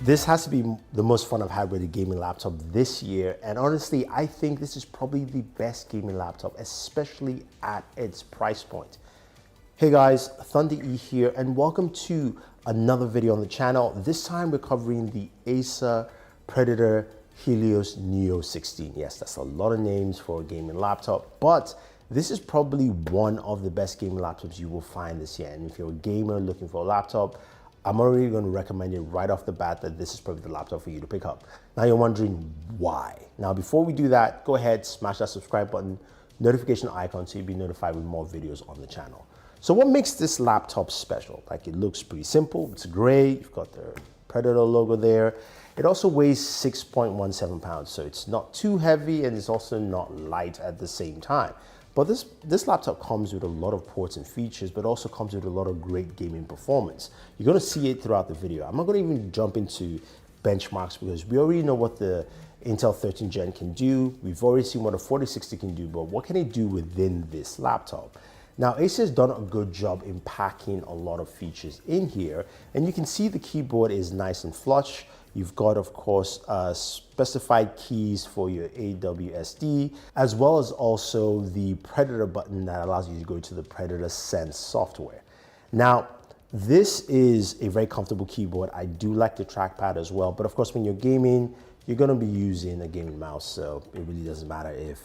This has to be the most fun I've had with a gaming laptop this year, and honestly, I think this is probably the best gaming laptop, especially at its price point. Hey guys, Thunder E here, and welcome to another video on the channel. This time we're covering the Acer Predator Helios Neo 16. Yes, that's a lot of names for a gaming laptop, but this is probably one of the best gaming laptops you will find this year. And if you're a gamer looking for a laptop, I'm already going to recommend it right off the bat that this is probably the laptop for you to pick up. Now you're wondering why. Now before we do that, go ahead, smash that subscribe button, notification icon so you'll be notified with more videos on the channel. So what makes this laptop special? Like, it looks pretty simple. It's gray. You've got the Predator logo there. It also weighs 6.17 pounds, so it's not too heavy and it's also not light at the same time. But this laptop comes with a lot of ports and features, but also comes with a lot of great gaming performance. You're going to see it throughout the video. I'm not going to even jump into benchmarks because we already know what the Intel 13 Gen can do. We've already seen what a 4060 can do, but what can it do within this laptop? Now, Acer's done a good job in packing a lot of features in here, and you can see the keyboard is nice and flush. You've got, of course, specified keys for your AWSD, as well as also the Predator button that allows you to go to the Predator Sense software. Now, this is a very comfortable keyboard. I do like the trackpad as well, but of course, when you're gaming, you're gonna be using a gaming mouse, so it really doesn't matter if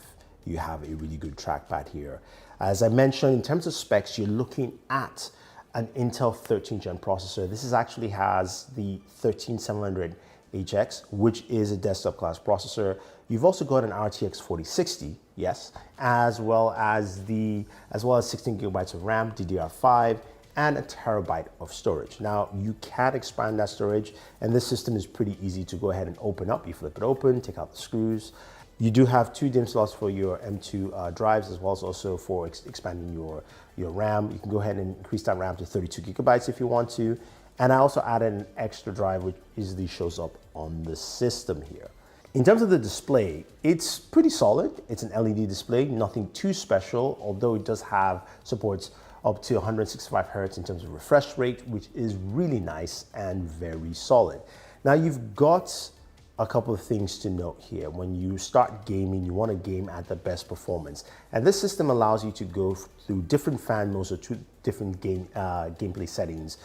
you have a really good trackpad here. As I mentioned, in terms of specs, you're looking at an Intel 13 Gen processor. This actually has the 13700HX, which is a desktop class processor. You've also got an RTX 4060, yes, as well as 16 gigabytes of RAM, DDR5, and a terabyte of storage. Now, you can expand that storage, and this system is pretty easy to go ahead and open up. You flip it open, take out the screws. You do have 2 DIMM slots for your M2 drives, as well as also for expanding your RAM. You can go ahead and increase that RAM to 32 gigabytes if you want to. And I also added an extra drive, which easily shows up on the system here. In terms of the display, it's pretty solid. It's an LED display, nothing too special, although it does have supports up to 165 Hertz in terms of refresh rate, which is really nice and very solid. Now you've got a couple of things to note here. When you start gaming, you want to game at the best performance. And this system allows you to go through different fan modes or 2 different gameplay settings,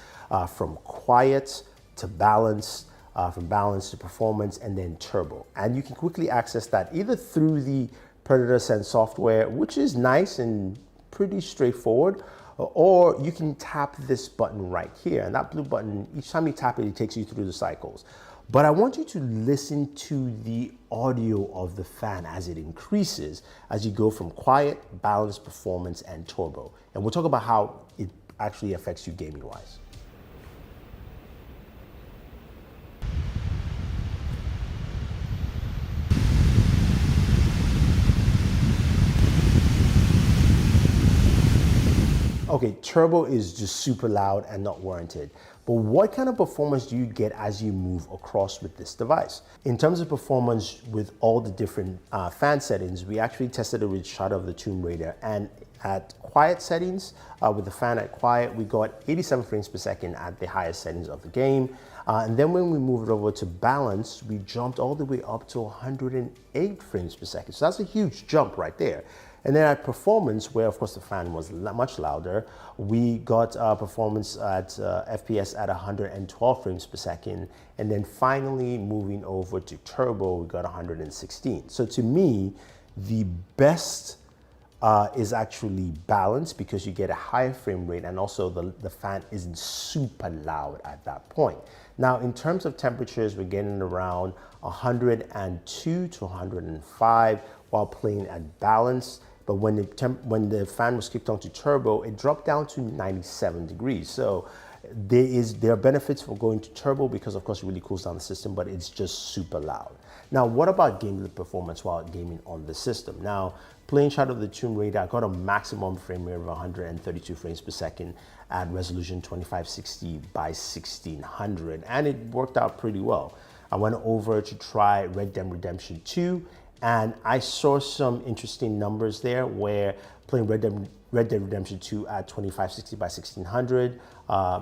from quiet to balance, from balance to performance, and then turbo. And you can quickly access that either through the Predator Sense software, which is nice and pretty straightforward, or you can tap this button right here. And that blue button, each time you tap it, it takes you through the cycles. But I want you to listen to the audio of the fan as it increases, as you go from quiet, balanced, performance, and turbo. And we'll talk about how it actually affects you gaming-wise. Okay, turbo is just super loud and not warranted. But what kind of performance do you get as you move across with this device? In terms of performance with all the different fan settings, we actually tested it with Shadow of the Tomb Raider, and at quiet settings, with the fan at quiet, we got 87 frames per second at the highest settings of the game. And then when we moved over to balance, we jumped all the way up to 108 frames per second. So that's a huge jump right there. And then at performance, where of course the fan was much louder, we got performance at FPS at 112 frames per second. And then finally moving over to turbo, we got 116. So to me, the best is actually balanced because you get a higher frame rate, and also the fan isn't super loud at that point. Now, in terms of temperatures, we're getting around 102 to 105 while playing at balance. But when the fan was kicked on to turbo, it dropped down to 97 degrees. So there are benefits for going to turbo because of course it really cools down the system, but it's just super loud. Now, what about gaming performance while gaming on the system? Now, playing Shadow of the Tomb Raider, I got a maximum frame rate of 132 frames per second at resolution 2560 by 1600, and it worked out pretty well. I went over to try Red Dead Redemption 2, and I saw some interesting numbers there where playing Red Dead Redemption 2 at 2560 by 1600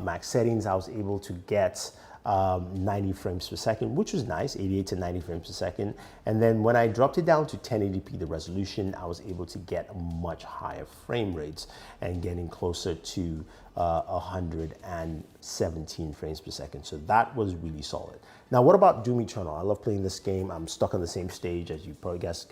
max settings, I was able to get 90 frames per second, which was nice, 88 to 90 frames per second. And then when I dropped it down to 1080p, the resolution, I was able to get much higher frame rates and getting closer to 117 frames per second. So that was really solid. Now, what about Doom Eternal? I love playing this game. I'm stuck on the same stage as you probably guess.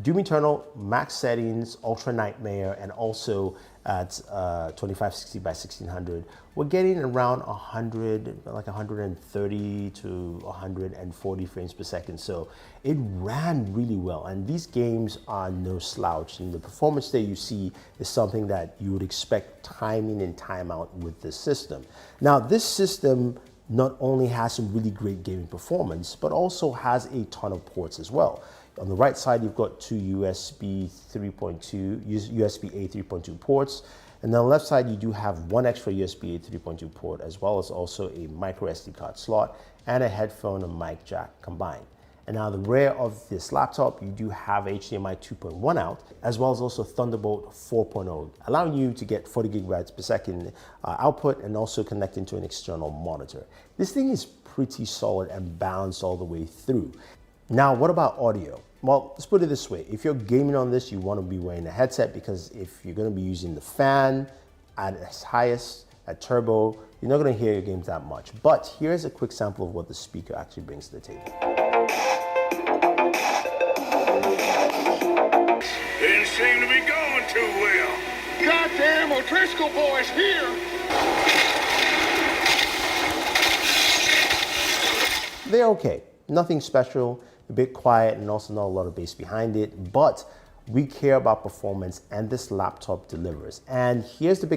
Doom Eternal, max settings, Ultra Nightmare, and also at 2560 by 1600, we're getting around 130 to 140 frames per second. So it ran really well. And these games are no slouch. And the performance that you see is something that you would expect time in and time out with this system. Now, this system not only has some really great gaming performance, but also has a ton of ports as well. On the right side, you've got two USB 3.2, USB-A 3.2 ports. And on the left side, you do have one extra USB-A 3.2 port, as well as also a micro SD card slot and a headphone and mic jack combined. And now the rear of this laptop, you do have HDMI 2.1 out, as well as also Thunderbolt 4.0, allowing you to get 40 gigabytes per second output and also connecting to an external monitor. This thing is pretty solid and balanced all the way through. Now, what about audio? Well, let's put it this way. If you're gaming on this, you want to be wearing a headset, because if you're going to be using the fan at its highest, at turbo, you're not going to hear your games that much. But here's a quick sample of what the speaker actually brings to the table. Didn't seem to be going too well. Goddamn O'Driscoll boys here. They're okay. Nothing special, a bit quiet, and also not a lot of bass behind it. But we care about performance, and this laptop delivers. And here's the big